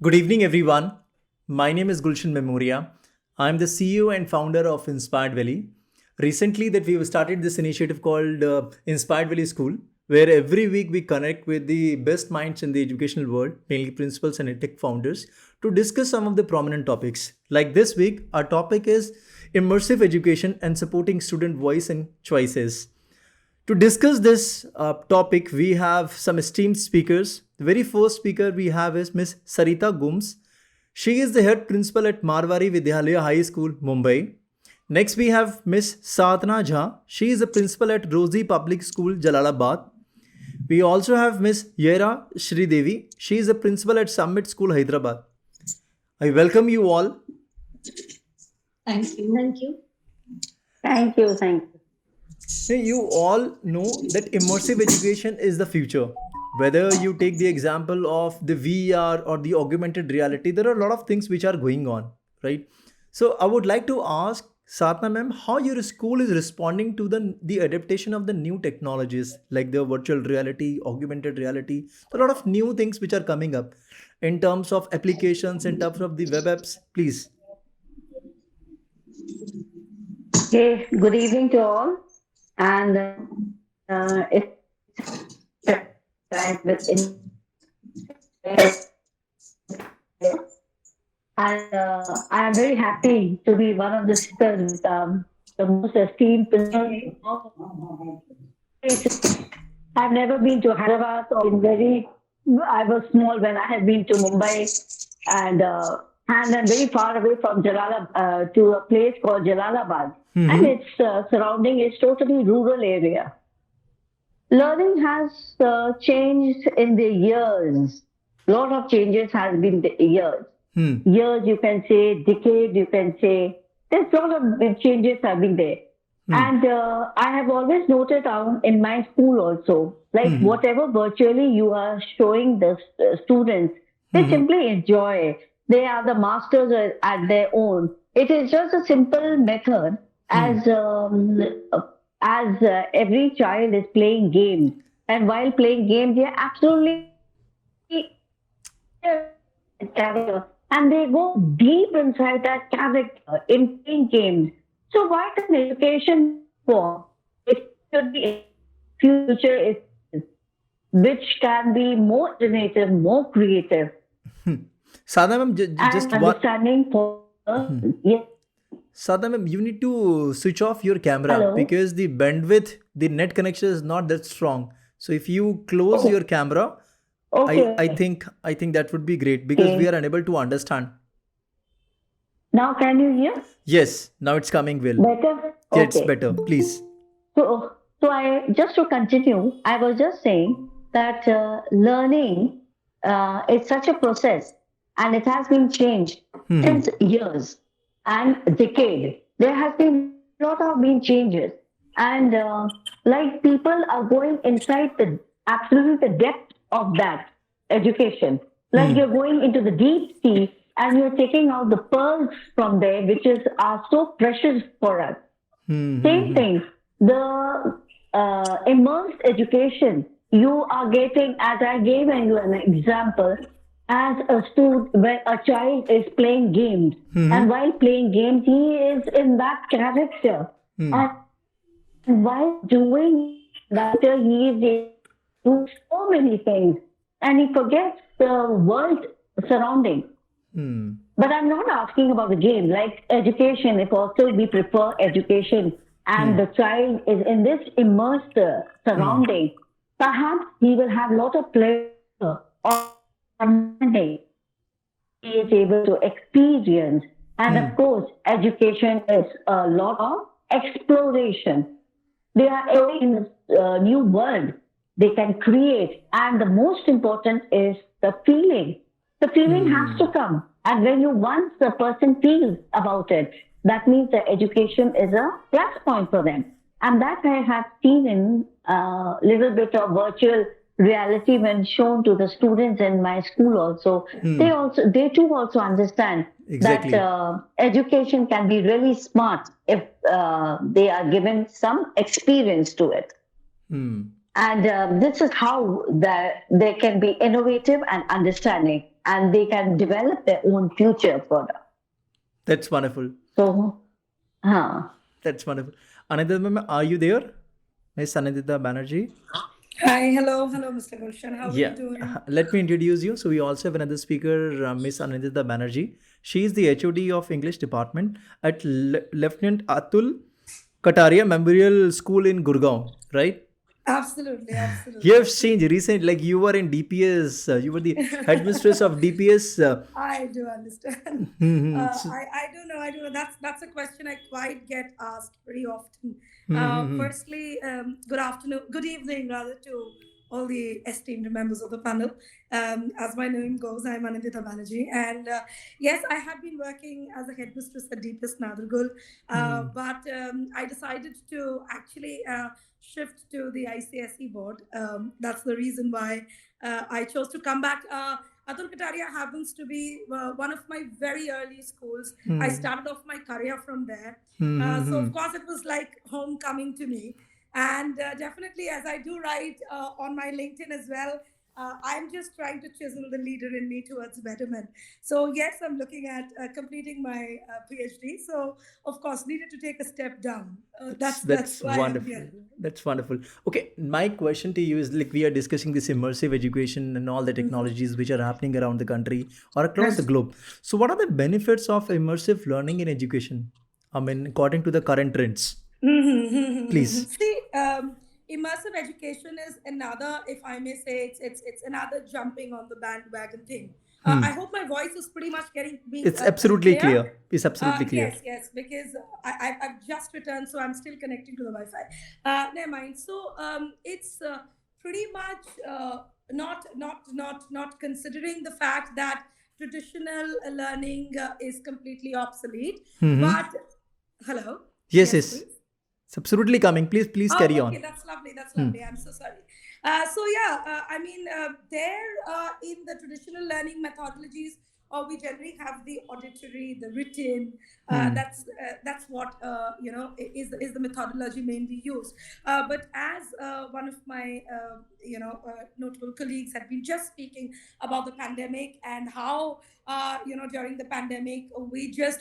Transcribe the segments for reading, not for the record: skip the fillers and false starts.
Good evening, everyone. My name is Gulshan Memoria. I'm the CEO and founder of Inspiredvalley. Recently, that we've started this initiative called Inspired Valley School, where every week we connect with the best minds in the educational world, mainly principals and tech founders, to discuss some of the prominent topics. Like this week, our topic is immersive education and supporting student voice and choices. To discuss this topic, we have some esteemed speakers. The very first speaker we have is Miss Sarita Gomes. She is the head principal at Marwari Vidyalaya High School, Mumbai. Next, we have Miss Sadhna Jha. She is a principal at Rosy Public School, Jalalabad. We also have Miss Yerra Sreedevi. She is a principal at Summit School, Hyderabad. I welcome you all. Thank you. Thank you. Thank you. Thank you. Hey, you all know that immersive education is the future. Whether you take the example of the VR or the augmented reality, there are a lot of things which are going on, right? So I would like to ask Satna ma'am, how your school is responding to the adaptation of the new technologies like the virtual reality, augmented reality, a lot of new things which are coming up in terms of applications, in terms of the web apps, please. Okay. Good evening to all. And it's time with and I am very happy to be one of the speakers with the most esteemed panelists. I've never been to Hyderabad or I was small when I had been to Mumbai and I'm very far away from Jalalabad to a place called Jalalabad. And its surrounding is totally rural area. Learning has changed in the years. A lot of changes has been the years. Years, you can say, decade, you can say. There's a lot of changes have been there. And I have always noted down in my school also, like whatever virtually you are showing the students, they simply enjoy it. They are the masters at their own. It is just a simple method as every child is playing games. And while playing games, they are absolutely character, and they go deep inside that character in playing games. So what an education for? It should be a future which can be more innovative, more creative. Sadhna ma'am, just and one. understanding for yes. Sadhna ma'am, you need to switch off your camera Hello. because the bandwidth, the net connection is not that strong. So if you close your camera, Okay. I think that would be great because we are unable to understand. Now can you hear Yes, now it's coming well. better? Yeah, it's Okay. better. Please. So I just to continue, I was just saying that learning is such a process, and it has been changed since years and decade. There has been a lot of been changes, and like people are going inside the absolute the depth of that education. Like you're going into the deep sea and you're taking out the pearls from there, which are so precious for us. Same thing. The immersed education you are getting, as I gave you an example, as a student, when a child is playing games, and while playing games, he is in that character, and while doing that, he is able to do so many things, and he forgets the world surrounding. But I'm not asking about the game. Like education, if also we prefer education and the child is in this immersed surrounding, perhaps he will have a lot of pleasure or understanding. He is able to experience. And of course, education is a lot of exploration. They are in this new world they can create. And the most important is the feeling. The feeling has to come. And when once the person feels about it, that means the education is a plus point for them. And that I have seen in a little bit of virtual reality when shown to the students in my school also. They too also understand that education can be really smart if they are given some experience to it. And this is how they can be innovative and understanding. and they can develop their own future further. That's wonderful. So, That's wonderful. Anindita, ma'am, are you there? Miss Anindita Banerjee? Hi, hello, Mr. Gulshan. How are you doing? Let me introduce you. So we also have another speaker, Miss Anindita Banerjee. She is the HOD of English department at Lieutenant Atul Katarya Memorial School in Gurugram, right? Absolutely. You have changed recently, like you were in DPS, you were the headmistress of DPS. I do understand. I don't know. That's a question I quite get asked pretty often. Firstly, good afternoon, good evening rather to all the esteemed members of the panel. As my name goes, I'm Anindita Banerjee, and yes, I have been working as a headmistress at DPS Nadargul, but I decided to actually shift to the ICSE board. That's the reason why I chose to come back. Atul Katarya happens to be one of my very early schools. I started off my career from there. So, of course, it was like homecoming to me. And definitely, as I do write on my LinkedIn as well, I'm just trying to chisel the leader in me towards betterment. So, yes, I'm looking at completing my PhD. So, of course, needed to take a step down. That's why wonderful. That's wonderful. Okay, my question to you is, like, we are discussing this immersive education and all the technologies which are happening around the country or across the globe. So, what are the benefits of immersive learning in education? I mean, according to the current trends. Please. See, immersive education is another, if I may say, it's another jumping on the bandwagon thing. I hope my voice is pretty much getting me. It's absolutely clear. It's absolutely clear. Yes, because I've just returned, so I'm still connecting to the Wi-Fi. Never mind. So it's pretty much not considering the fact that traditional learning is completely obsolete. But hello. Yes. Please. It's absolutely coming. Please carry on. Okay, that's lovely. I'm so sorry. I mean, there in the traditional learning methodologies, we generally have the auditory, the written. That's what is the methodology mainly used. But as one of my notable colleagues had been just speaking about the pandemic and how during the pandemic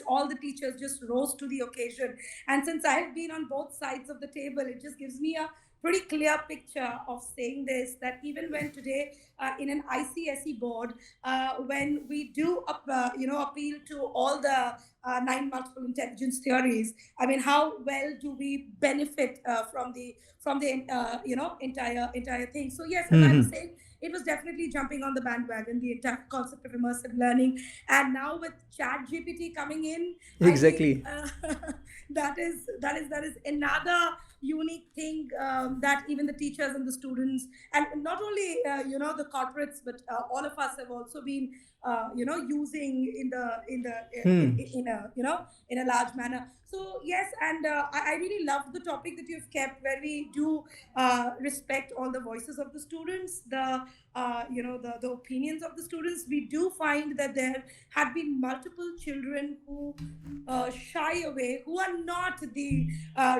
all the teachers just rose to the occasion. And since I have been on both sides of the table, it just gives me a pretty clear picture of saying this, that even when today in an ICSE board, when we do appeal to all the 9 multiple intelligence theories, I mean, how well do we benefit from the entire thing? So yes, as I was saying, it was definitely jumping on the bandwagon, the entire concept of immersive learning. And now with ChatGPT coming in, exactly, I think, that is another unique thing that even the teachers and the students, and not only the corporates, but all of us have also been using in a large manner. So yes, and I really love the topic that you've kept, where we do respect all the voices of the students, the opinions of the students. We do find that there have been multiple children who shy away, who are not the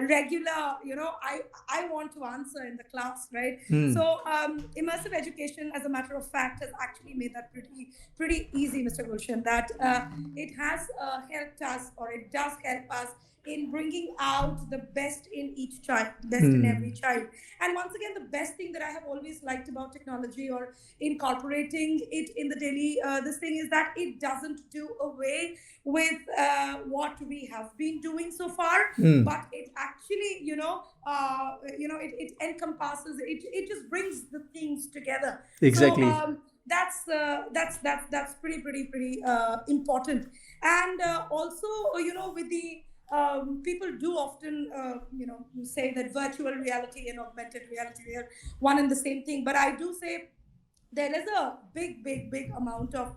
regular, I want to answer in the class, right? So immersive education, as a matter of fact, has actually made that pretty easy, Mr. Gulshan, that it has helped us, or it does help us in bringing out the best in each child, best in every child. And once again, the best thing that I have always liked about technology or incorporating it in the daily this thing is that it doesn't do away with what we have been doing so far, but it actually it encompasses it just brings the things together. Exactly. So that's pretty important. And also with the people do often say that virtual reality and augmented reality, they are one and the same thing, but I do say there is a big amount of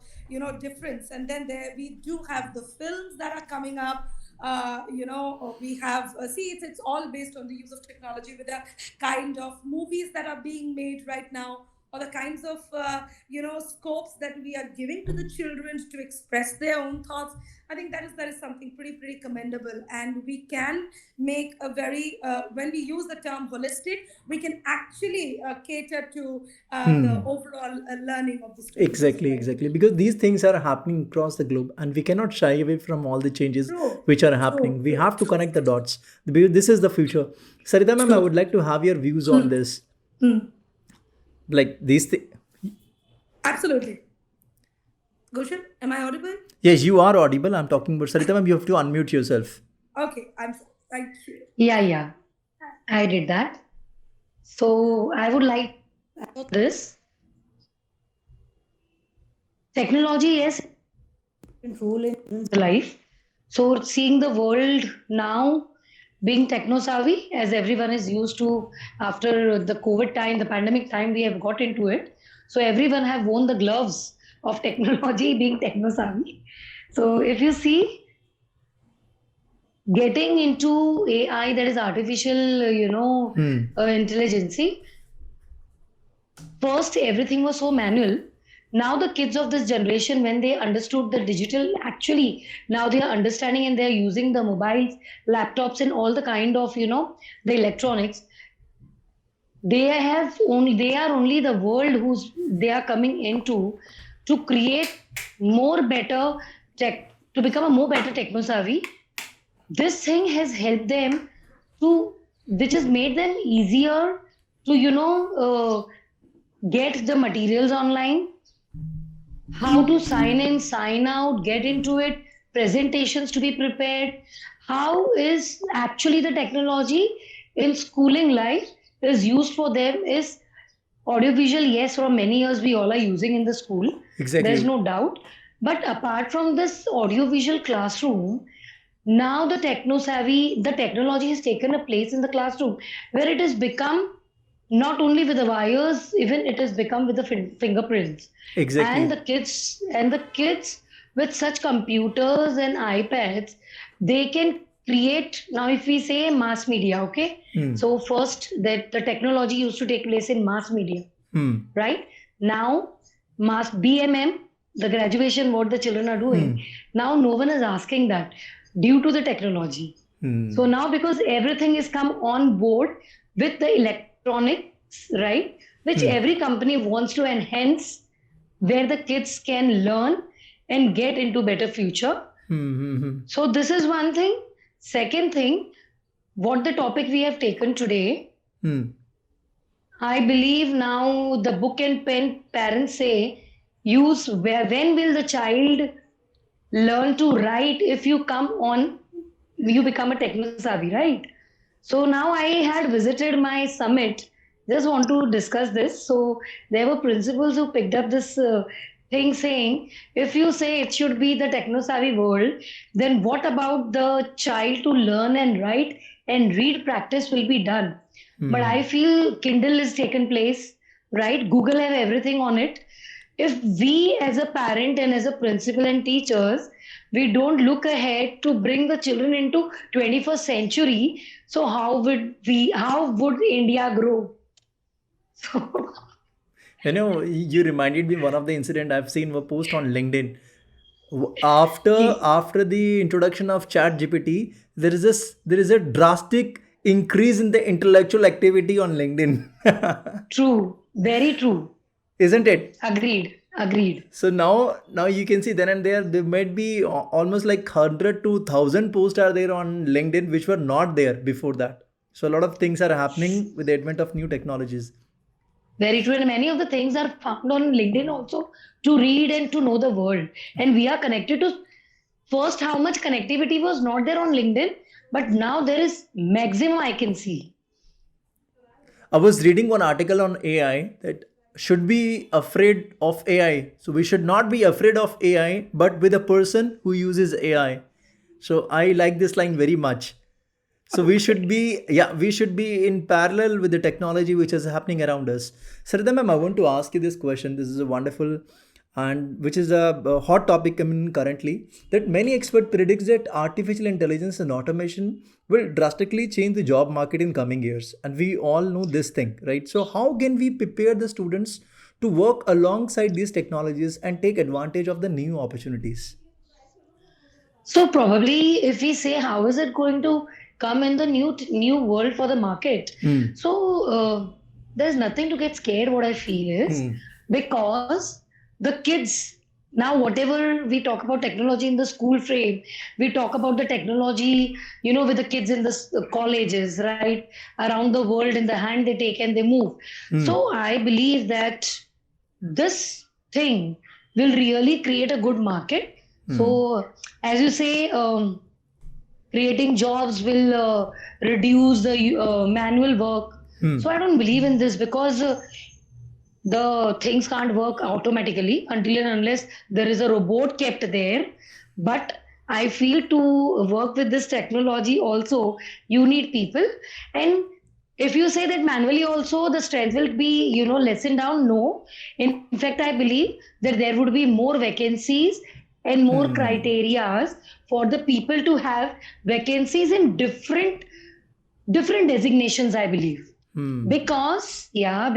difference. And then we do have the films that are coming up. We have it's all based on the use of technology, with the kind of movies that are being made right now. or the kinds of scopes that we are giving to the children to express their own thoughts, I think that is something pretty commendable. And we can make a very when we use the term holistic, we can actually cater to the overall learning of the students as well. Exactly. Because these things are happening across the globe, and we cannot shy away from all the changes True, which are happening. We have to connect the dots. Because this is the future. Sarita ma'am, I would like to have your views on this. Like these things. Absolutely. Gulshan, am I audible? Yes, you are audible. I'm talking about Sarita ma'am. You have to unmute yourself. Okay, I'm sorry. Thank you. Yeah, I did that. So I would like this. Technology, yes, role in life. So seeing the world now being techno savvy, as everyone is used to after the COVID time, the pandemic time, we have got into it. So everyone have worn the gloves of technology being techno savvy. So if you see, getting into AI, that is artificial, intelligence. First, everything was so manual. Now the kids of this generation, when they understood the digital, actually now they are understanding and they are using the mobiles, laptops, and all the kind of the electronics. They are only the world who's they are coming into to create more better tech, to become a more better techno savvy. This thing has helped them to, which has made them easier to get the materials online, how to sign in, sign out, get into it, presentations to be prepared. How is actually the technology in schooling life is used for them is audiovisual. Yes, from many years we all are using in the school. Exactly. There's no doubt. But apart from this audiovisual classroom, now the technology has taken a place in the classroom where it has become not only with the wires, even it has become with the fingerprints. Exactly. And the kids with such computers and iPads, they can create. Now if we say mass media, okay, so first that the technology used to take place in mass media, right? Now mass BMM, the graduation, what the children are doing, now no one is asking that due to the technology. So now because everything is come on board with the electronics, right, which every company wants to enhance, where the kids can learn and get into better future. So this is one thing. Second thing, what the topic we have taken today, I believe now the book and pen parents say, use when will the child learn to write if you become a techno savvy, right? So now I had visited my summit, just want to discuss this. So there were principals who picked up this thing saying, if you say it should be the techno savvy world, then what about the child to learn and write and read practice will be done. But I feel Kindle is taken place, right? Google have everything on it. If we as a parent and as a principal and teachers, we don't look ahead to bring the children into 21st century, so how would India grow? So, You reminded me one of the incident I've seen a post on LinkedIn. After the introduction of Chat GPT, there is a drastic increase in the intellectual activity on LinkedIn. true, very true. Isn't it? Agreed. So now you can see then and there might be almost like 100 to 1000 posts are there on LinkedIn which were not there before that. So a lot of things are happening with the advent of new technologies. Very true. And many of the things are found on LinkedIn also to read and to know the world. And we are connected to, first, how much connectivity was not there on LinkedIn, but now there is maximum I can see. I was reading one article on AI that should be afraid of AI. So we should not be afraid of AI, but with a person who uses AI. So I like this line very much. So we should be in parallel with the technology which is happening around us. Sarita ma'am, I want to ask you this question. This is a wonderful and which is a hot topic currently, that many experts predicts that artificial intelligence and automation will drastically change the job market in coming years, and we all know this thing, right? So how can we prepare the students to work alongside these technologies and take advantage of the new opportunities? So probably if we say how is it going to come in the new world for the market, so there's nothing to get scared. What I feel is because the kids now, whatever we talk about technology in the school frame, we talk about the technology, with the kids in the colleges, right, around the world in the hand they take and they move. So I believe that this thing will really create a good market. So as you say, creating jobs will reduce the manual work. So I don't believe in this because the things can't work automatically until and unless there is a robot kept there. But I feel to work with this technology also, you need people. And if you say that manually also the strength will be, lessened down, no. In fact, I believe that there would be more vacancies and more criterias for the people to have vacancies in different designations, I believe. Because I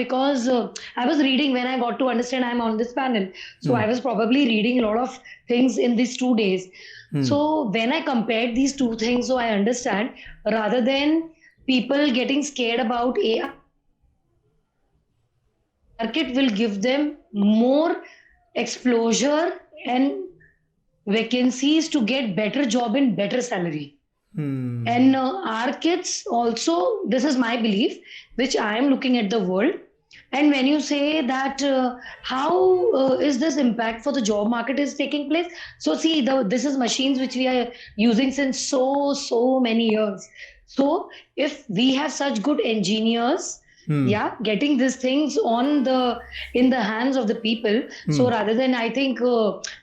was reading when I got to understand I'm on this panel. So I was probably reading a lot of things in these 2 days. So when I compared these two things, so I understand rather than people getting scared about AI, market will give them more exposure and vacancies to get better job and better salary. And our kids also, this is my belief, which I am looking at the world. And when you say that how is this impact for the job market is taking place? So see, this is machines which we are using since so many years. So if we have such good engineers, getting these things in the hands of the people. So rather than, I think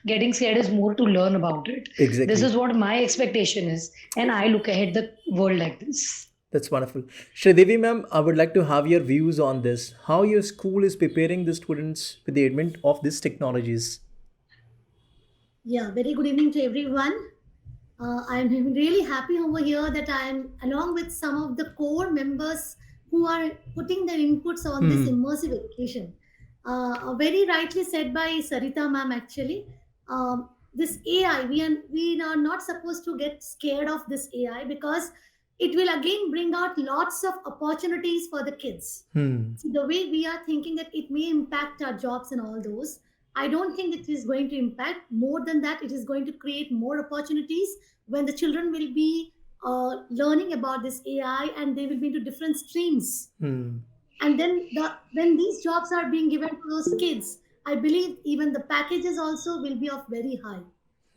getting scared is more to learn about it. Exactly. This is what my expectation is, and I look ahead the world like this. That's wonderful. Sreedevi ma'am, I would like to have your views on this. How your school is preparing the students with the advent of these technologies? Yeah, very good evening to everyone. I'm really happy over here that I'm along with some of the core members who are putting their inputs on this immersive education. Very rightly said by Sarita ma'am, actually. This AI, we are not supposed to get scared of this AI because it will again bring out lots of opportunities for the kids. So the way we are thinking that it may impact our jobs and all those, I don't think it is going to impact. More than that, it is going to create more opportunities when the children will be learning about this AI and they will be into different streams. And then when these jobs are being given to those kids, I believe even the packages also will be of very high.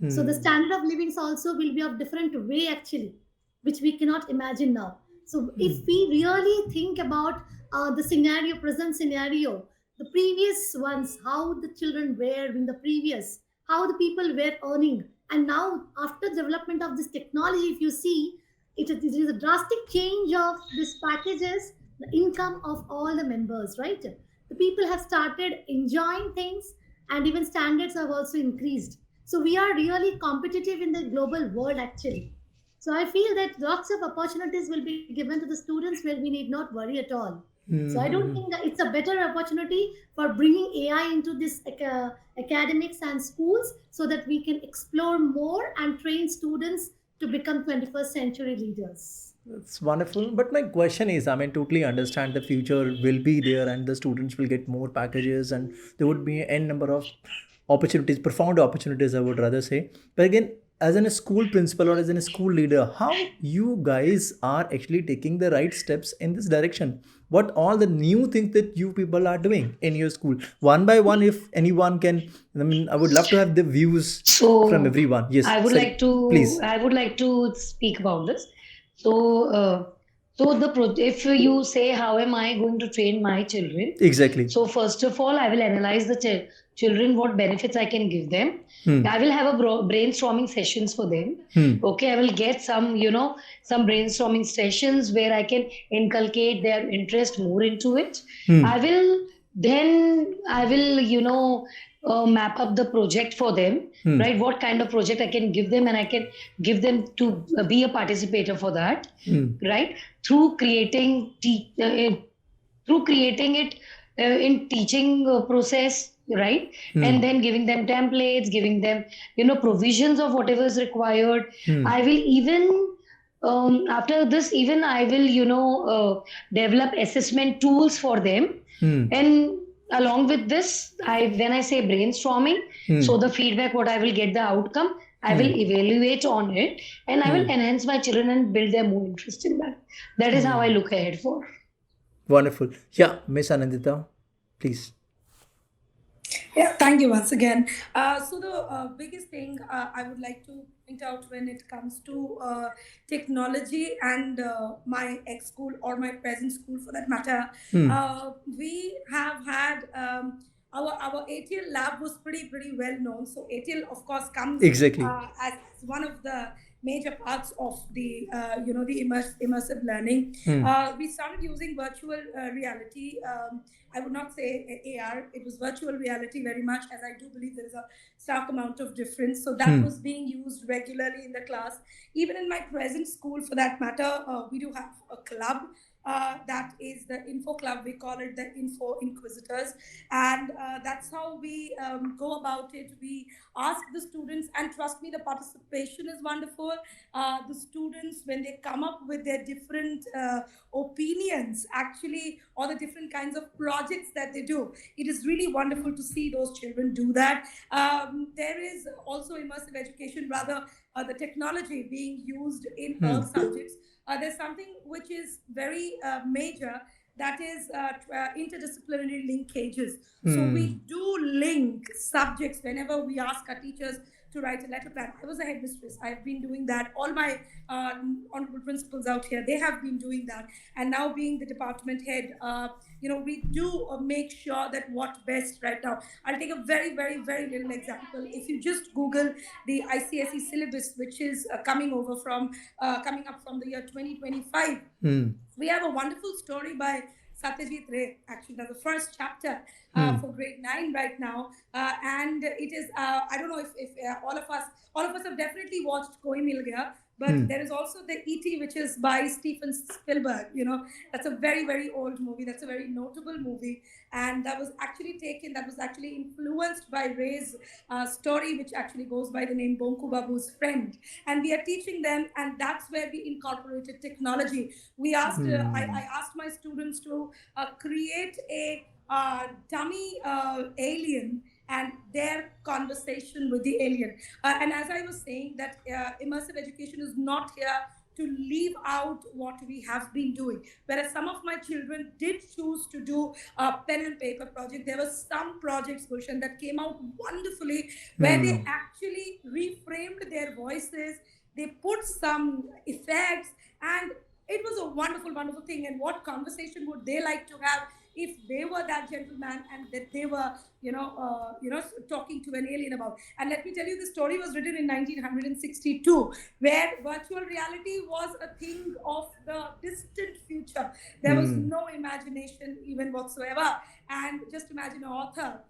So the standard of livings also will be of different way actually, which we cannot imagine now. So if we really think about the present scenario, the previous ones, how the children were in the previous, how the people were earning, and now after development of this technology, if you see, it is a drastic change of these packages, the income of all the members, right? The people have started enjoying things, and even standards have also increased. So we are really competitive in the global world actually. So I feel that lots of opportunities will be given to the students where we need not worry at all. So I don't think that it's a better opportunity for bringing AI into this academics and schools so that we can explore more and train students to become 21st century leaders. That's wonderful. But my question is, totally understand the future will be there and the students will get more packages and there would be n number of opportunities, profound opportunities, I would rather say. But again, as a school principal or as a school leader, how you guys are actually taking the right steps in this direction? What all the new things that you people are doing in your school? One by one, if anyone can, I would love to have the views from everyone. Yes, I would like to speak about this. So, if you say, how am I going to train my children? Exactly. So first of all, I will analyze the children, what benefits I can give them. I will have a brainstorming sessions for them. Okay, I will get some brainstorming sessions where I can inculcate their interest more into it. I will then I will, map up the project for them, right? What kind of project I can give them, and I can give them to be a participator for that, right? Through creating it in teaching process, right? And then giving them templates, giving them provisions of whatever is required. I will even after this, even I will develop assessment tools for them. And along with this, when I say brainstorming, so the feedback, what I will get, the outcome, I will evaluate on it, and I will enhance my children and build their more interest in that. That is how I look ahead for. Wonderful. Yeah, Miss Anindita, please. Yeah, thank you once again. So the biggest thing I would like to point out when it comes to technology and my ex school or my present school for that matter, we have had our ATL lab was pretty well known. So ATL of course comes Exactly. As one of the major parts of the the immersive learning. We started using virtual reality. I would not say AR, it was virtual reality very much, as I do believe there is a stark amount of difference. So that was being used regularly in the class. Even in my present school, for that matter, we do have a club. That is the Info Club. We call it the Info Inquisitors. And that's how we go about it. We ask the students, and trust me, the participation is wonderful. The students, when they come up with their different opinions, actually, or the different kinds of projects that they do, it is really wonderful to see those children do that. There is also immersive education, rather, the technology being used in all subjects. There's something which is very major, that is interdisciplinary linkages. So we do link subjects whenever we ask our teachers to write a letter plan. I was a headmistress. I've been doing that. All my honorable principals out here, they have been doing that. And now being the department head, we do make sure that what best right now. I'll take a very little example. If you just Google the ICSE syllabus, which is coming up from the year 2025, we have a wonderful story by Satyajit Ray, actually, that's the first chapter for grade 9 right now. And it is, I don't know if all of us have definitely watched Koi Mil Gaya, but there is also the E.T., which is by Steven Spielberg. That's a very old movie. That's a very notable movie. And that was actually influenced by Ray's story, which actually goes by the name Bonku Babu's Friend. And we are teaching them, and that's where we incorporated technology. We asked, I asked my students to create a dummy alien and their conversation with the alien. And as I was saying, that immersive education is not here to leave out what we have been doing. Whereas some of my children did choose to do a pen and paper project. There were some projects, Gulshan, that came out wonderfully, where they actually reframed their voices, they put some effects, and it was a wonderful thing. And what conversation would they like to have if they were that gentleman and that they were, talking to an alien about? And let me tell you, the story was written in 1962, where virtual reality was a thing of the distant future. There was no imagination even whatsoever. And just imagine an author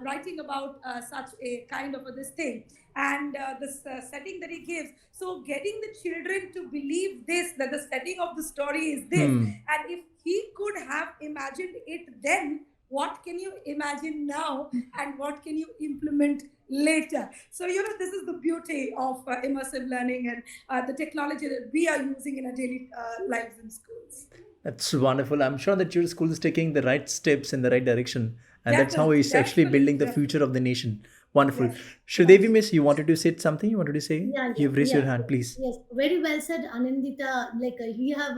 writing about such a kind of this thing, and this setting that he gives. So getting the children to believe this, that the setting of the story is this, and if he could have imagined it then, what can you imagine now, and what can you implement later? So this is the beauty of immersive learning and the technology that we are using in our daily lives in schools. That's wonderful. I'm sure that your school is taking the right steps in the right direction. And that's how it's actually building the future of the nation. Wonderful. Yes. Sreedevi, miss, you wanted to say something? You wanted to say? Yeah, You've raised your hand, please. Yes, very well said, Anindita. You have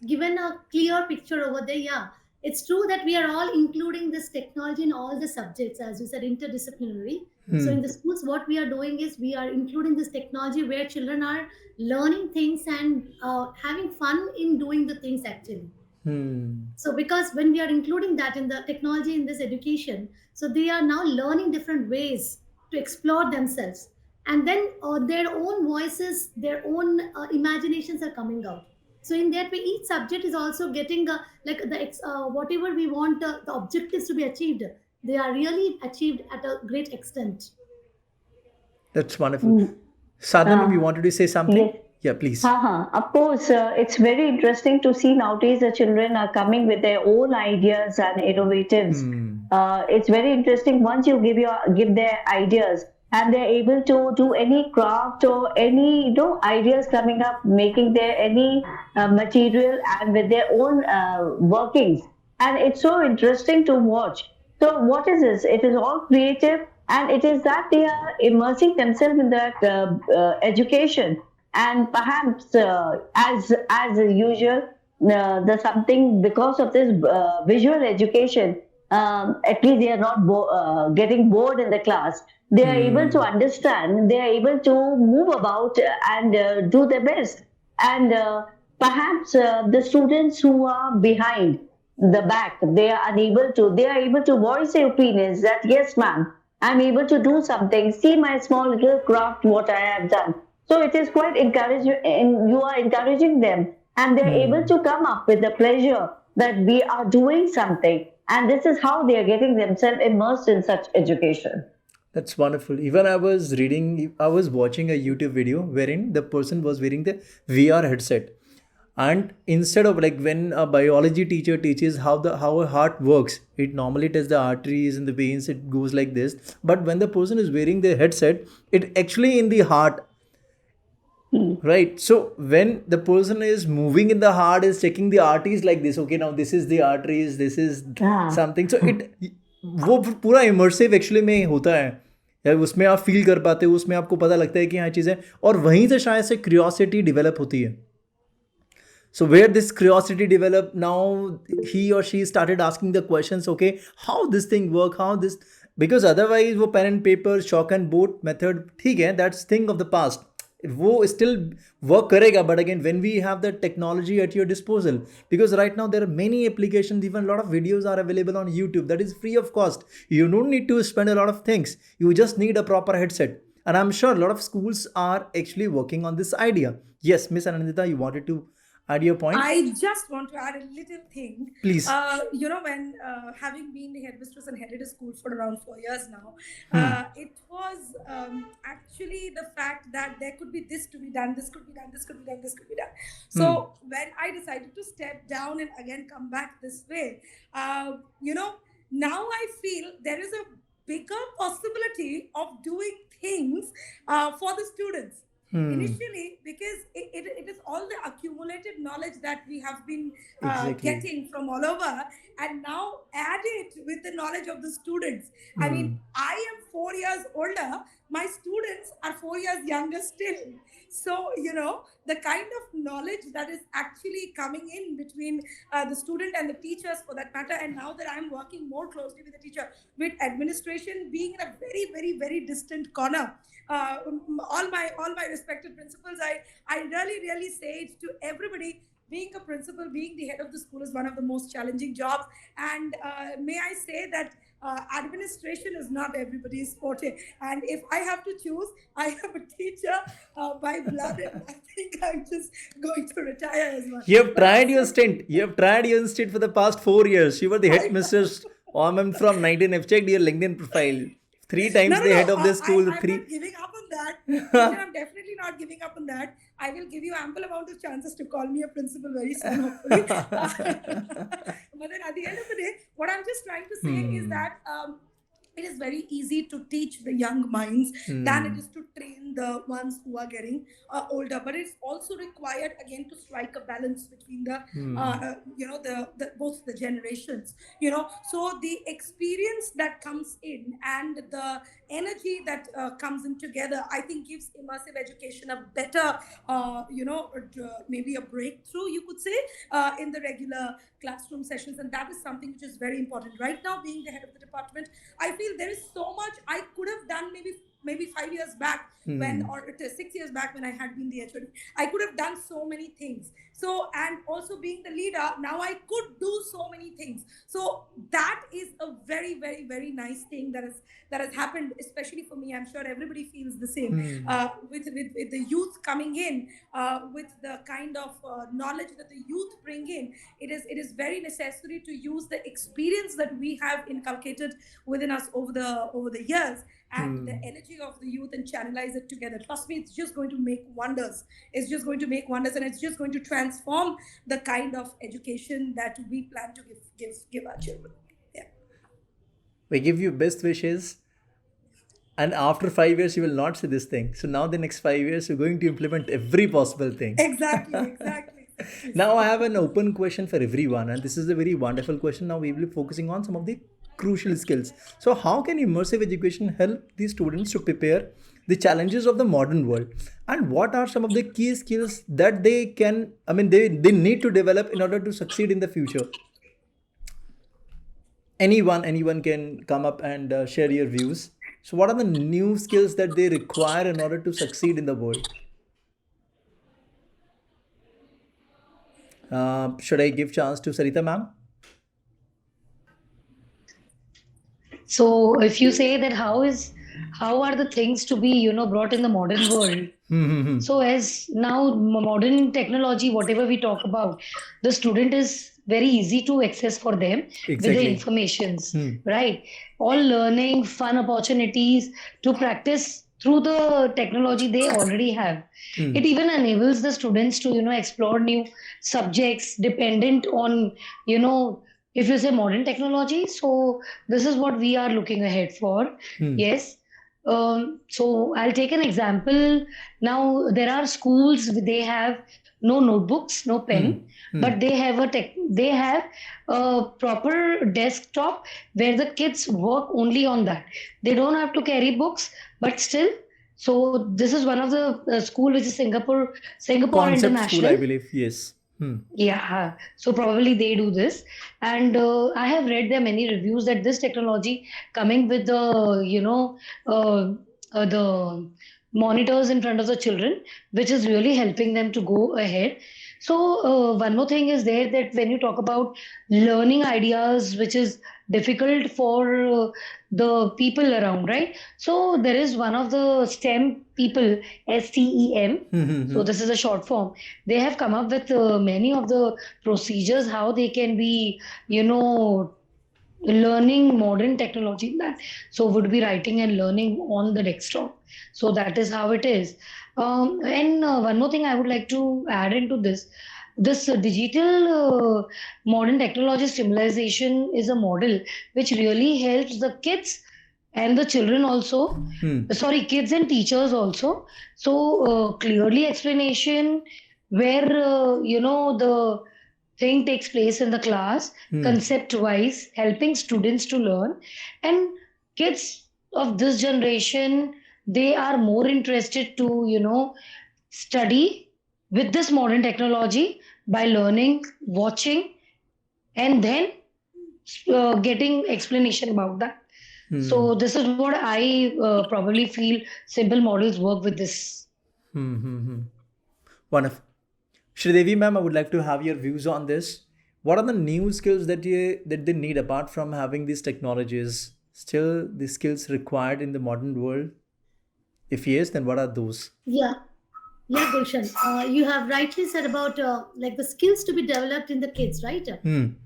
given a clear picture over there. Yeah, it's true that we are all including this technology in all the subjects, as you said, interdisciplinary. So in the schools, what we are doing is we are including this technology where children are learning things and having fun in doing the things actually. So because when we are including that in the technology in this education, so they are now learning different ways to explore themselves, and then their own voices, their own imaginations are coming out. So in that way, each subject is also getting whatever we want the objectives to be achieved. They are really achieved at a great extent. That's wonderful. Mm. Sadhna, maybe you Uh, wanted to say something? yes. Yeah, please. Haha. Of course, it's very interesting to see nowadays the children are coming with their own ideas and innovatives. It's very interesting once you give their ideas and they're able to do any craft or any ideas coming up, making their any material and with their own workings, and it's so interesting to watch. So what is this? It is all creative, and it is that they are immersing themselves in that education, and perhaps as usual the something because of this visual education, at least they are not getting bored in the class. They are able to understand, they are able to move about and do their best, and perhaps the students who are behind the back, they are able to voice their opinions that yes ma'am, I'm able to do something, see my small little craft what I have done. So it is quite encouraging, and you are encouraging them, and they're able to come up with the pleasure that we are doing something. And this is how they are getting themselves immersed in such education. That's wonderful. Even I was watching a YouTube video wherein the person was wearing the VR headset. And instead of like when a biology teacher teaches how a heart works, it normally tests the arteries and the veins, it goes like this. But when the person is wearing the headset, it actually in the heart, right? So when the person is moving in the heart, is checking the arteries like this. Okay, now this is the arteries, this is Ah. something. So it वो पूरा immersive actually में होता है, या उसमें आप feel कर पाते हो, उसमें आपको पता लगता है कि हाँ चीज़ें, और वहीं से शायद से क्यूरियोसिटी डेवलप होती है. So where this curiosity developed, now he or she started asking the questions, okay, how this thing work, how this, because otherwise वो pen and paper, chalk and board method, ठीक है, that's thing of the past. वो still work करेगा, but again when we have the technology at your disposal, because right now there are many applications, even a lot of videos are available on YouTube that is free of cost. You don't need to spend a lot of things. You just need a proper headset. And I'm sure a lot of schools are actually working on this idea. Yes, Miss Anindita, you wanted to add your point? I just want to add a little thing. Please. When having been the headmistress and headed a school for around 4 years now, it was actually the fact that there could be this to be done, this could be done, this could be done, this could be done. So when I decided to step down and again come back this way, now I feel there is a bigger possibility of doing things for the students. Initially, because it is all the accumulated knowledge that we have been getting from all over, and now add it with the knowledge of the students. I mean, I am 4 years older, my students are 4 years younger still. So, the kind of knowledge that is actually coming in between the student and the teachers for that matter, and now that I'm working more closely with the teacher, with administration being in a very, very, very distant corner, all my respected principals, I really say it to everybody. Being a principal, being the head of the school is one of the most challenging jobs, and may I say that administration is not everybody's forte. And if I have to choose, I am a teacher by blood, and I think I'm just going to retire as well. You have tried your stint. You have tried your stint for the past 4 years. You were the headmistress. I'm from 19. I've checked your LinkedIn profile. 3 times the head of the school. I'm not giving up on that. I'm definitely not giving up on that. I will give you ample amount of chances to call me a principal very soon, hopefully. But then at the end of the day, what I'm just trying to say is that it is very easy to teach the young minds than it is to train the ones who are getting older. But it's also required again to strike a balance between the both the generations. So the experience that comes in and the energy that comes in together, I think gives immersive education a better, maybe a breakthrough, you could say, in the regular classroom sessions, and that is something which is very important. Right now, being the head of the department, I feel there is so much I could have done maybe 5 years back or 6 years back when I had been the HOD. I could have done so many things. So, and also being the leader, now I could do so many things. So that is a very, very, very nice thing that has happened, especially for me. I'm sure everybody feels the same. With the youth coming in, with the kind of knowledge that the youth bring in, it is very necessary to use the experience that we have inculcated within us over the years, and the energy of the youth, and channelize it together. Trust me, it's just going to make wonders. It's just going to make wonders, and it's just going to transform the kind of education that we plan to give our children. Yeah. We give you best wishes, and after 5 years you will not see this thing. So now the next 5 years you're going to implement every possible thing. Exactly. Now I have an open question for everyone, and this is a very wonderful question. Now we will be focusing on some of the crucial skills. So how can immersive education help the students to prepare the challenges of the modern world, and what are some of the key skills that they need to develop in order to succeed in the future? Anyone can come up and share your views. So what are the new skills that they require in order to succeed in the world? Should I give chance to Sarita ma'am? So if you say that how are the things to be brought in the modern world? So as now modern technology, whatever we talk about, the student is very easy to access for them with the Exactly. informations, right? All learning, fun opportunities to practice through the technology they already have. It even enables the students to explore new subjects dependent on if you say modern technology. So this is what we are looking ahead for. Yes. So I'll take an example. Now there are schools, they have no notebooks, no pen, but they have a proper desktop where the kids work only on that. They don't have to carry books, but still. So this is one of the school which is Singapore Concept school, I International. believe. Yes. Yeah, so probably they do this, and I have read there many reviews that this technology coming with the monitors in front of the children, which is really helping them to go ahead. So one more thing is there, that when you talk about learning ideas, which is difficult for the people around, right? So there is one of the STEM people, STEM. So this is a short form. They have come up with many of the procedures how they can be, learning modern technology, that so would be writing and learning on the desktop. So that is how it is. And one more thing I would like to add into this digital modern technology stimulation is a model which really helps the kids and the children also. Sorry, kids and teachers also. So clearly explanation where the thing takes place in the class, concept wise, helping students to learn. And kids of this generation, they are more interested to study with this modern technology by learning, watching, and then getting explanation about that. So this is what I probably feel simple models work with this. Wonderful. Sreedevi ma'am, I would like to have your views on this. What are the new skills that they need apart from having these technologies? Still, the skills required in the modern world? If yes, then what are those? Yeah, yeah, Gulshan. You have rightly said about like the skills to be developed in the kids, right?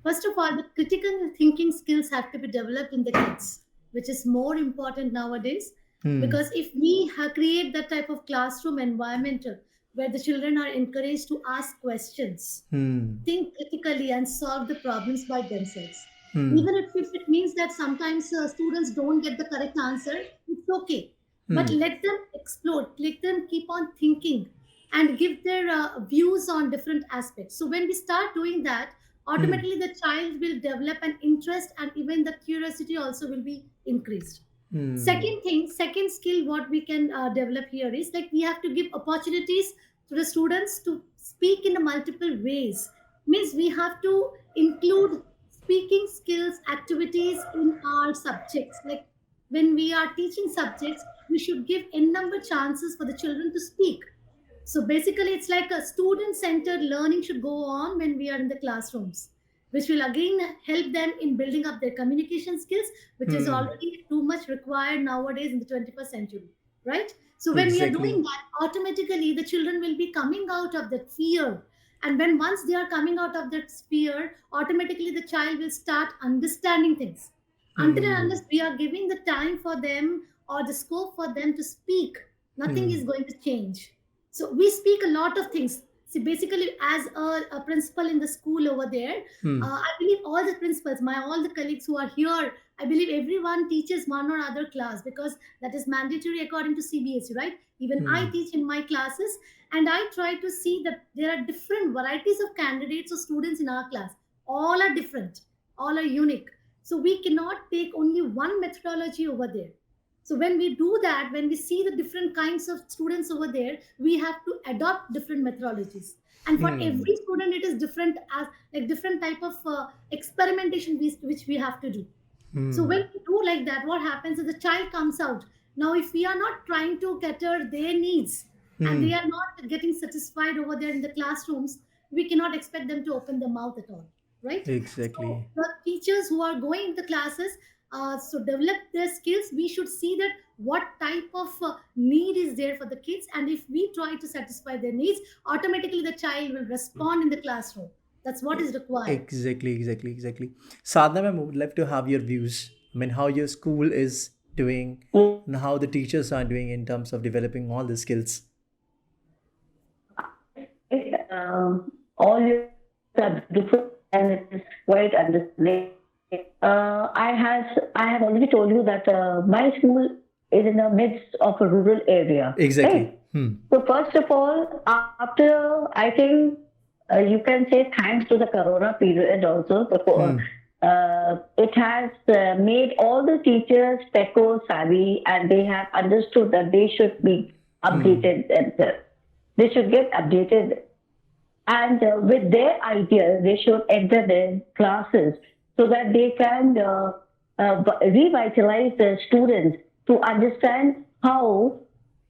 First of all, the critical thinking skills have to be developed in the kids, which is more important nowadays. Because if we create that type of classroom environment where the children are encouraged to ask questions, think critically, and solve the problems by themselves. Even if it means that sometimes students don't get the correct answer, it's okay. But let them explore, let them keep on thinking and give their views on different aspects. So when we start doing that, automatically the child will develop an interest, and even the curiosity also will be increased. Second skill, what we can develop here is like we have to give opportunities to the students to speak in the multiple ways. Means we have to include speaking skills activities in our subjects. Like when we are teaching subjects, we should give n number chances for the children to speak. So basically, it's like a student centered learning should go on when we are in the classrooms. which will again help them in building up their communication skills, which is already too much required nowadays in the 21st century, right? So when we are Exactly. doing that, automatically the children will be coming out of that fear. And when once they are coming out of that fear, automatically the child will start understanding things. Until and unless we are giving the time for them or the scope for them to speak, nothing is going to change. So we speak a lot of things. See, basically, as a principal in the school over there, I believe all the principals, all the colleagues who are here, I believe everyone teaches one or other class because that is mandatory according to CBSE, right? Even I teach in my classes, and I try to see that there are different varieties of candidates or students in our class. All are different, all are unique. So we cannot take only one methodology over there. So when we do that, when we see the different kinds of students over there, we have to adopt different methodologies. And for every student, it is different, as like different type of experimentation which we have to do. So when we do like that, what happens is the child comes out. Now, if we are not trying to cater their needs and they are not getting satisfied over there in the classrooms, we cannot expect them to open their mouth at all, right? So Exactly. the teachers who are going into classes, so develop their skills. We should see that what type of need is there for the kids, and if we try to satisfy their needs, automatically the child will respond in the classroom. That's what is required. Exactly. Sadhna, ma'am, would love to have your views. I mean, how your school is doing and how the teachers are doing in terms of developing all the skills. All your are beautiful and it is quite understanding. I have already told you that my school is in the midst of a rural area. Exactly. Right? So first of all, after I think you can say thanks to the Corona period also, it has made all the teachers techo savvy, and they have understood that they should be updated themselves. They should get updated, and with their ideas, they should enter their classes so that they can revitalize the students to understand how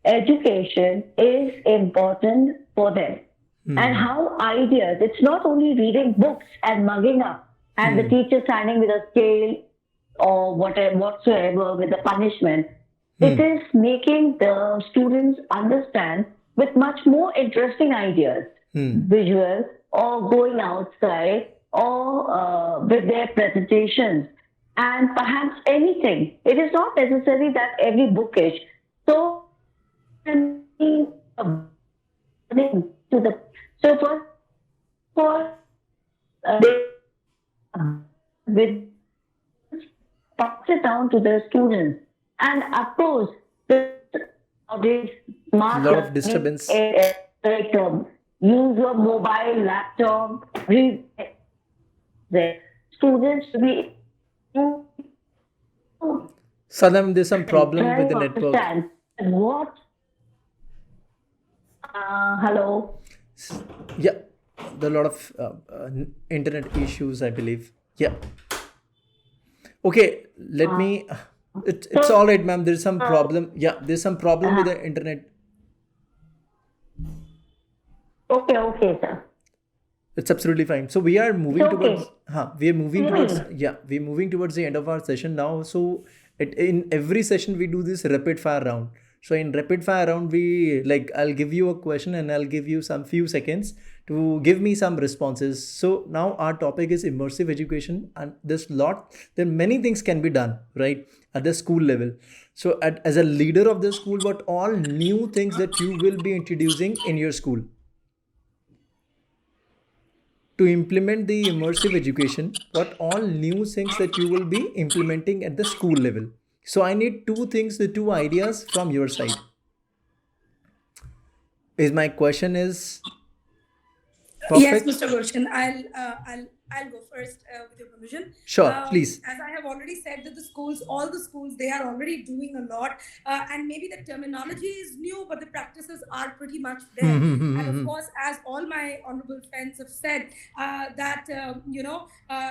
education is important for them and how ideas, it's not only reading books and mugging up and the teacher standing with a scale or whatsoever with the punishment. It is making the students understand with much more interesting ideas, visual or going outside or with their presentations and perhaps anything. It is not necessary that every bookish. So, to the so for with pass it down to the students, and of course, this smart Lot of disturbance. Use your mobile, laptop, read the students to be Sadhna, there's some problem with the network. understand what hello. Yeah, there are a lot of internet issues, I believe. Yeah. Okay, let me. It's all right, ma'am. There's some problem. Yeah, there's some problem with the internet. Okay, sir. It's absolutely fine. So we are moving It's okay. towards. We are moving towards. Yeah, we're moving towards the end of our session now. So in every session we do this rapid fire round. So in rapid fire round, I'll give you a question and I'll give you some few seconds to give me some responses. So now our topic is immersive education, and there are many things can be done, right, at the school level. So as a leader of the school, what all new things that you will be introducing in your school to implement the immersive education? What all new things that you will be implementing at the school level? So I need the two ideas from your side. My question is Yes, perfect? Mr. Gulshan, I'll go first with your permission. Sure, please. As I have already said that all the schools, they are already doing a lot, and maybe the terminology is new, but the practices are pretty much there. And of course, as all my honorable friends have said, that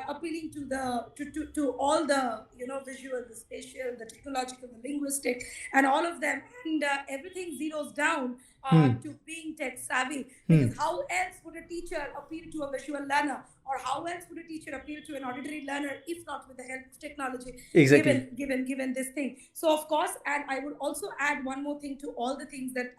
appealing to all the visual, the spatial, the technological, the linguistic, and all of them, and everything zeroes down to being tech savvy. Because how else would a teacher appeal to a visual learner, or how else would a teacher appeal to an auditory learner if not with the help of technology? Exactly. Given this thing. So of course, and I would also add one more thing to all the things that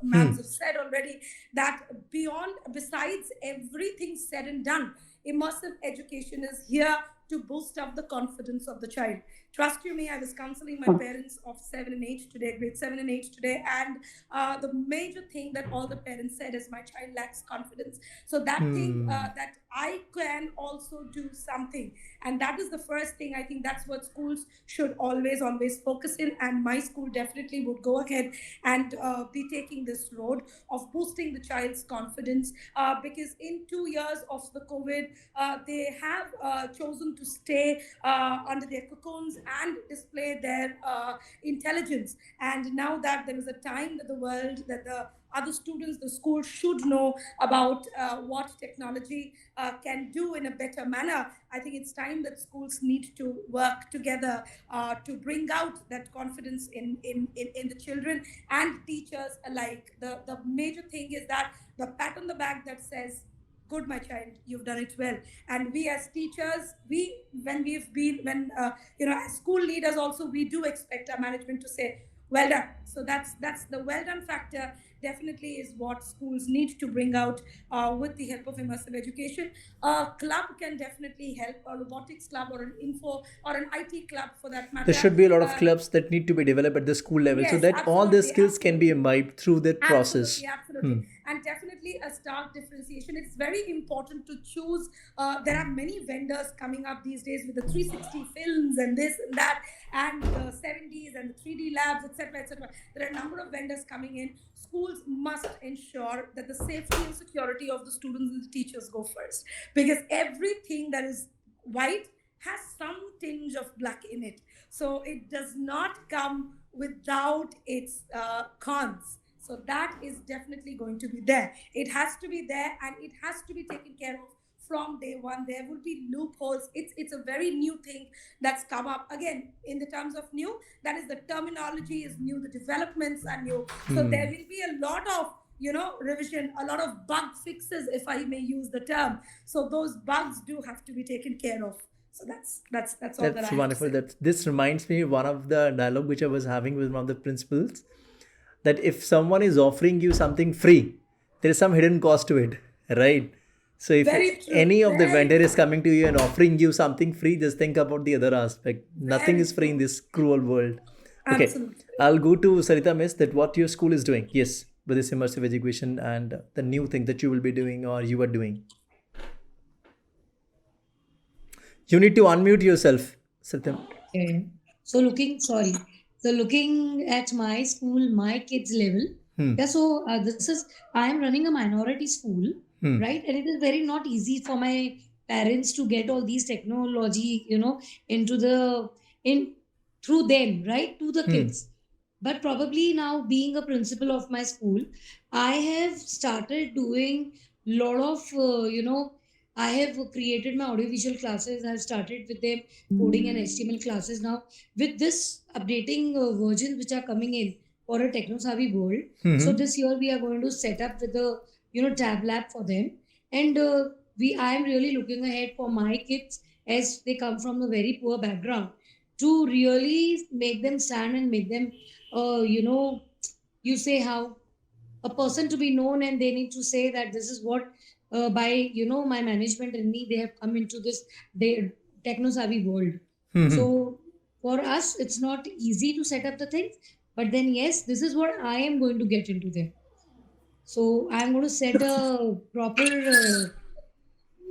ma'ams have said already, that besides everything said and done, immersive education is here to boost up the confidence of the child. Trust you me, I was counseling my parents of 7 and 8 today, grade 7 and 8 today, and the major thing that all the parents said is my child lacks confidence. So that thing that I can also do something, and that is the first thing. I think that's what schools should always focus in, and my school definitely would go ahead and be taking this road of boosting the child's confidence, because in 2 years of the COVID, they have chosen to stay under their cocoons and display their intelligence. And now that there is a time that the other students, the school should know about what technology can do in a better manner. I think it's time that schools need to work together to bring out that confidence in the children and teachers alike. The major thing is that the pat on the back that says, good, my child, you've done it well. And we as teachers, as school leaders also, we do expect our management to say, well done. So that's the well done factor definitely is what schools need to bring out with the help of immersive education. A club can definitely help, a robotics club or an info or an IT club for that matter. There should be a lot of clubs that need to be developed at the school level, so that all the skills can be imbibed through that process. Absolutely. And definitely a stark differentiation. It's very important to choose. There are many vendors coming up these days with the 360 films and this and that, and the 70s and the 3D labs, etc., etc. There are a number of vendors coming in. Schools must ensure that the safety and security of the students and the teachers go first, because everything that is white has some tinge of black in it. So it does not come without its cons. So that is definitely going to be there. It has to be there, and it has to be taken care of from day one. There will be loopholes. It's a very new thing that's come up. Again, in the terms of new, that is, the terminology is new, the developments are new. So there will be a lot of revision, a lot of bug fixes, if I may use the term. So those bugs do have to be taken care of. So that's all that I have to wonderful. say. This reminds me of one of the dialogue which I was having with one of the principals, that if someone is offering you something free, there is some hidden cost to it, right? So if any of the vendor is coming to you and offering you something free, just think about the other aspect. Nothing is free in this cruel world. Okay, Absolutely. I'll go to Sarita Miss, that what your school is doing. Yes, with this immersive education and the new thing that you will be doing or you are doing. You need to unmute yourself, Sarita. Okay. So looking at my school, my kids' level. Yeah. So I am running a minority school, right? And it is very not easy for my parents to get all these technology, through them, right, to the kids. But probably now, being a principal of my school, I have started doing a lot of, I have created my audiovisual classes. I've started with them coding and HTML classes now. With this updating versions which are coming in for a techno-savvy world. So this year we are going to set up with a tab lab for them. And I am really looking ahead for my kids, as they come from a very poor background, to really make them stand and make them, you say how a person to be known, and they need to say that this is what by my management and me, they have come into this techno-savvy world. So for us, it's not easy to set up the things, but then yes, this is what I am going to get into them. So I'm going to set a proper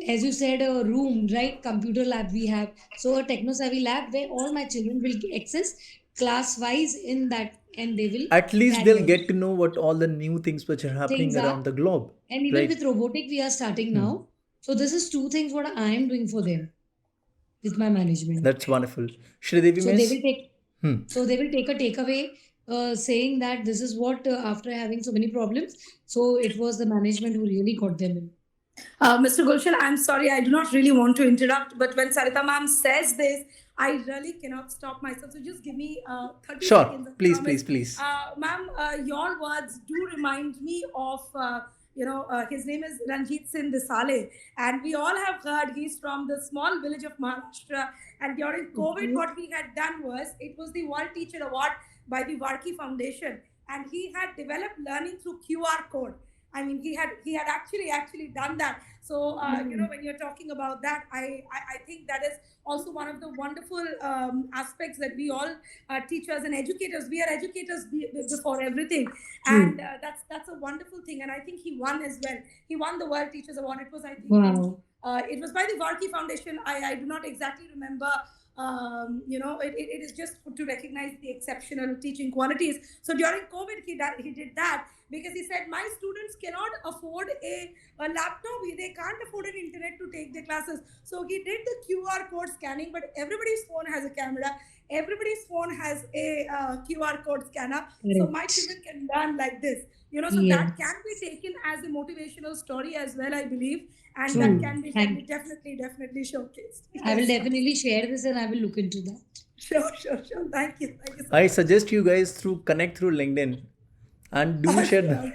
as you said, a room, right? Computer lab we have. So a techno-savvy lab where all my children will access class-wise in that, and they will... At least they'll get to know what all the new things which are happening around the globe. And even with robotic, we are starting now. So this is two things what I am doing for them with my management. That's wonderful. Sreedevi, so they will take, so they will take a takeaway saying that this is what, after having so many problems, so it was the management who really got them in. Mr. Gulshan, I'm sorry, I do not really want to interrupt, but when Sarita ma'am says this, I really cannot stop myself. So just give me 30 Sure. seconds. I Please, promise. please. Ma'am, your words do remind me of, his name is Ranjit Singh Desale. And we all have heard he's from the small village of Maharashtra. And during COVID, what he had done was, it was the World Teacher Award by the Varkey Foundation. And he had developed learning through QR code. I mean, he had actually done that. So when you're talking about that, I think that is also one of the wonderful aspects that we all teachers and educators, we are educators before everything, and that's a wonderful thing. And I think he won as well. He won the World Teachers Award. It was, I think, it was by the Varkey Foundation. I do not exactly remember. It is just to recognize the exceptional teaching qualities. So during COVID, he did that because he said, my students cannot afford a laptop. They can't afford an internet to take their classes. So he did the QR code scanning, but everybody's phone has a camera. Everybody's phone has a QR code scanner. So my children can learn like this. That can be taken as a motivational story as well, I believe. And that can be definitely showcased. Yes. I will definitely share this and I will look into that. Sure. Thank you so I much. suggest you guys connect through LinkedIn and do share.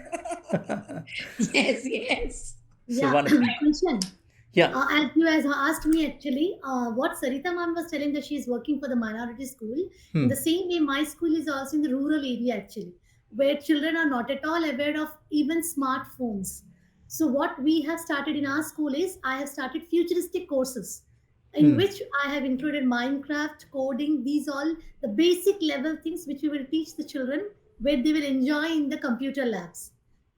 Yes. Yeah, wonderful. Gulshan, Yeah. as you guys asked me actually, what Sarita ma'am was telling that she is working for the minority school. In the same way, my school is also in the rural area actually, where children are not at all aware of even smartphones. So what we have started in our school is I have started futuristic courses in which I have included Minecraft, coding, these all the basic level things which we will teach the children where they will enjoy in the computer labs.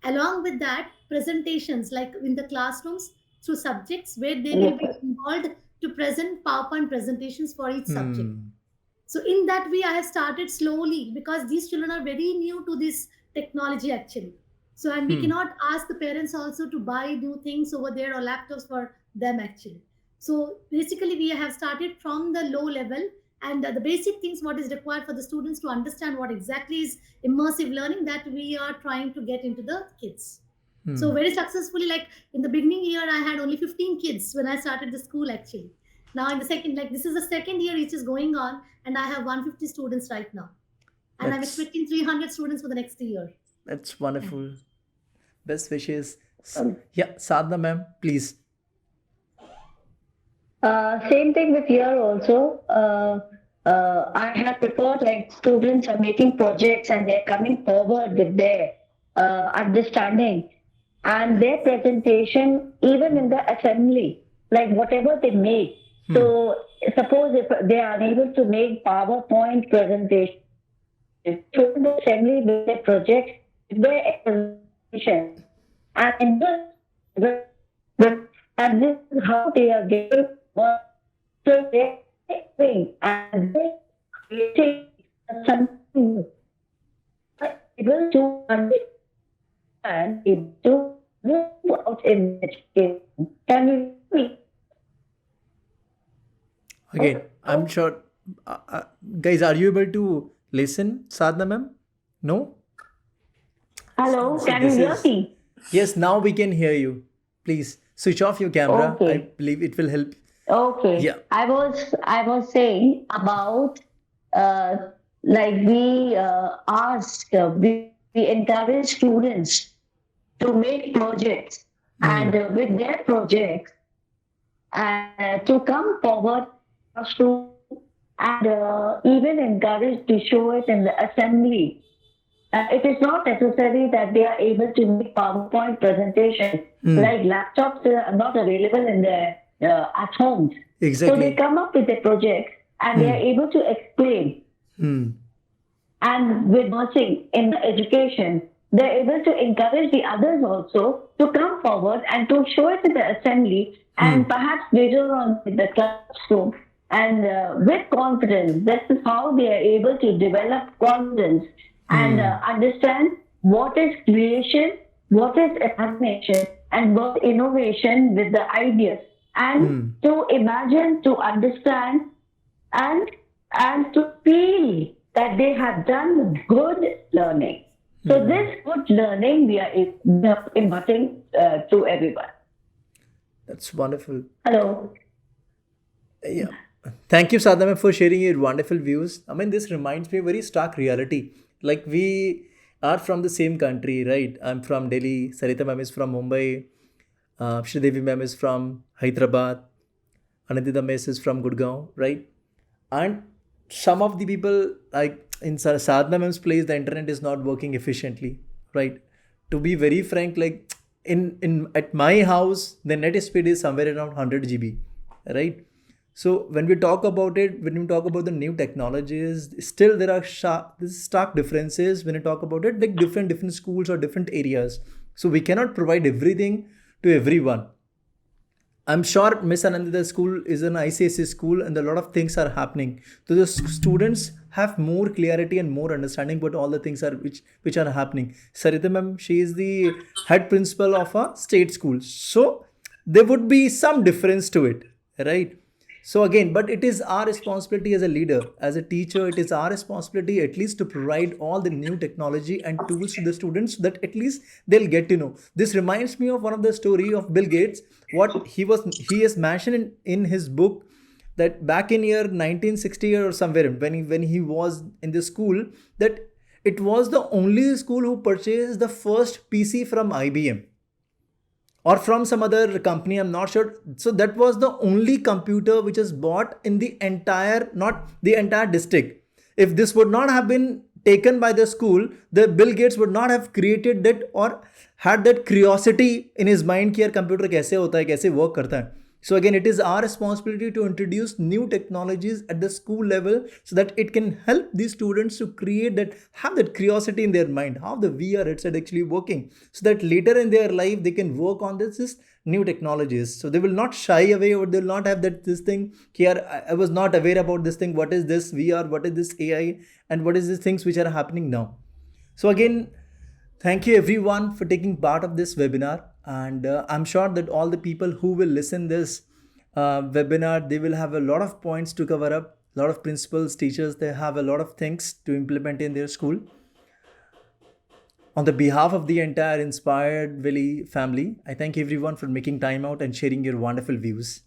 Along with that, presentations like in the classrooms through subjects where they will be involved to present PowerPoint presentations for each subject. So in that way, I have started slowly because these children are very new to this technology actually. So and we cannot ask the parents also to buy new things over there or laptops for them actually. So basically, we have started from the low level and the basic things what is required for the students to understand what exactly is immersive learning that we are trying to get into the kids. So very successfully, like in the beginning year, I had only 15 kids when I started the school actually. Now in the second, like this is the second year which is going on and I have 150 students right now. And I'm expecting 300 students for the next year. That's wonderful. Best wishes. Yeah, Sadhna ma'am, please. Same thing with here also. I have prepared like students are making projects and they're coming forward with their understanding and their presentation, even in the assembly, like whatever they make. So suppose if they are unable to make PowerPoint presentation, show the assembly with their project, with their presentation, and and this is how they are getting work. So they're doing and they're creating something able to understand, able to move out in education. Can you see? Again, I'm sure. Guys, are you able to listen, Sadhna ma'am? No? Hello, So can you this hear is- me? Yes, now we can hear you. Please switch off your camera. Okay. I believe it will help. Okay. Yeah. I was saying about like we encourage students to make projects and with their projects to come forward to and even encourage to show it in the assembly. It is not necessary that they are able to make PowerPoint presentations like laptops are not available in their at home. So they Exactly. come up with a project and they are able to explain. And with nursing in education, they're able to encourage the others also to come forward and to show it in the assembly and perhaps later on in the classroom. And with confidence, this is how they are able to develop confidence and understand what is creation, what is imagination, and what innovation with the ideas. And to imagine, to understand, and to feel that they have done good learning. So this good learning we are imparting to everyone. That's wonderful. Hello. Yeah. Thank you, Sadhna, for sharing your wonderful views. I mean, this reminds me of very stark reality. Like, we are from the same country, right? I'm from Delhi, Sarita ma'am is from Mumbai, Sreedevi ma'am is from Hyderabad, Anindita miss is from Gurugram, right? And some of the people, like in Sadhna ma'am's place, the internet is not working efficiently, right? To be very frank, like in at my house, the net speed is somewhere around 100 GB, right? So when we talk about it, when we talk about the new technologies, still there are stark differences when you talk about it, like different schools or different areas. So we cannot provide everything to everyone. I'm sure Miss Anindita's school is an ICSE school and a lot of things are happening. So the students have more clarity and more understanding what all the things are which are happening. Sarita ma'am, she is the head principal of a state school. So there would be some difference to it, right? So again, but it is our responsibility as a leader, as a teacher, it is our responsibility at least to provide all the new technology and tools to the students so that at least they'll get to know. This reminds me of one of the story of Bill Gates, what he has mentioned in his book, that back in year 1960 or somewhere when he was in the school, that it was the only school who purchased the first PC from IBM or from some other company, I'm not sure. So that was the only computer which is bought in the entire, not the entire district. If this would not have been taken by the school, the Bill Gates would not have created that or had that curiosity in his mind कि यार computer कैसे होता है, कैसे work करता है. So again, it is our responsibility to introduce new technologies at the school level so that it can help these students to create that, have that curiosity in their mind, how the VR headset actually working, so that later in their life they can work on this new technologies. So they will not shy away or they will not have that this thing here. I was not aware about this thing. What is this VR? What is this AI? And what is these things which are happening now? So again, thank you everyone for taking part of this webinar, and I'm sure that all the people who will listen this webinar, they will have a lot of points to cover up, a lot of principals, teachers, they have a lot of things to implement in their school. On the behalf of the entire Inspired Valley family, I thank everyone for making time out and sharing your wonderful views.